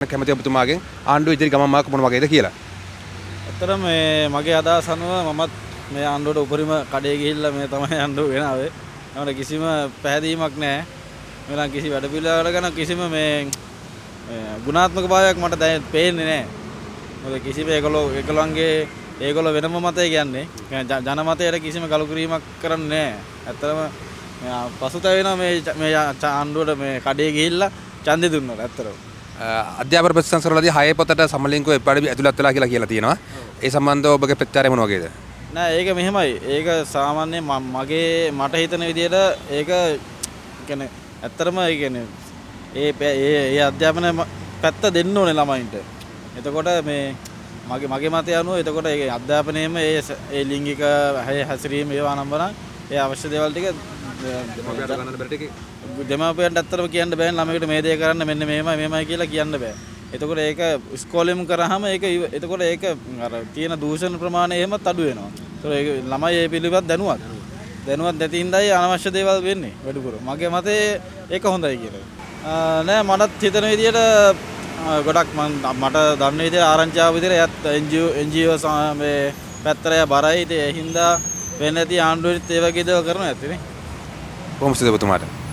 කැමති ඔබතුමාගෙන් ආණ්ඩුව ඉදිරි ගමන් මාර්ග මොන වගේද කියලා. ඇත්තට මේ මගේ අදහස අනුව මමත් මේ ආණ්ඩුවට උපරිම කඩේ ගිහිල්ලා මේ තමයි ආණ්ඩුව ගෙනාවේ. ඒකට කිසිම පැහැදීමක් නැහැ. මෙලන් කිසි වැඩපිළිවෙලකට ගැන කිසිම මේ ගුණාත්මක භාවයක් මට දැන් පේන්නේ නැහැ. මොකද කිසිම ඒගොල්ලෝ වෙනම මතය කියන්නේ. ජනමතයට කිසිම කලකිරීමක් කරන්නේ නැහැ. ඇත්තටම පසුතැවෙනවා මේ ආණ්ඩුවට මේ කඩේ ගිහිල්ලා ඡන්දෙ දුන්නා ඇත්තටම. අධ්‍යාපන ප්‍රතිසංස්කරණවලදී 6 පොතට සමලිංගව එපාඩි ඇතුළත් වෙලා කියලා තියෙනවා. ඒ සම්බන්ධව ඔබගේ ප්‍රතිචාරය මොන වගේද? නෑ ඒක මෙහෙමයි. ඒක සාමාන්‍යයෙන් මට හිතන විදිහට ඒක කියන්නේ ඇත්තටම ඒ කියන්නේ ඒ අධ්‍යාපන පැත්ත දෙන්න ඕනේ ළමයින්ට. එතකොට මේ මගේ මතය අනුව එතකොට ඒ අධ්‍යාපනයේම ඒ ලිංගික හැසිරීම ඒවා නම් වරන් ඒ අවශ්‍ය දේවල් ටික දෙමාපියන්ට ඇත්තටම කියන්න බෑ ළමයිට මේ දේ කරන්න මෙන්න මෙහෙමයි කියලා කියන්න බෑ. එතකොට ඒක ඉස්කෝලේම කරාම එතකොට ඒක අර තියෙන දූෂණ ප්‍රමාණය එහෙමත් අඩු වෙනවා. ඒතකොට ඒක ළමයි ඒ පිළිබඳ දැනුවත් නැති ඉඳයි අනවශ්‍ය දේවල් වෙන්නේ වැඩිපුර. මගේ මතේ ඒක හොඳයි කියලා. නෑ මටත් හිතන විදියට ගොඩක් මට දන්න විදියට ආරංචි ආව විදියට NGO මේ පැත්තට බරයි. ඒ හින්දා වෙන්නේ නැති ආණ්ඩුවෙත් ඒ වගේ දේවල් කරනවා ඇත්තනේ. කොහොමද ඔබතුමාට?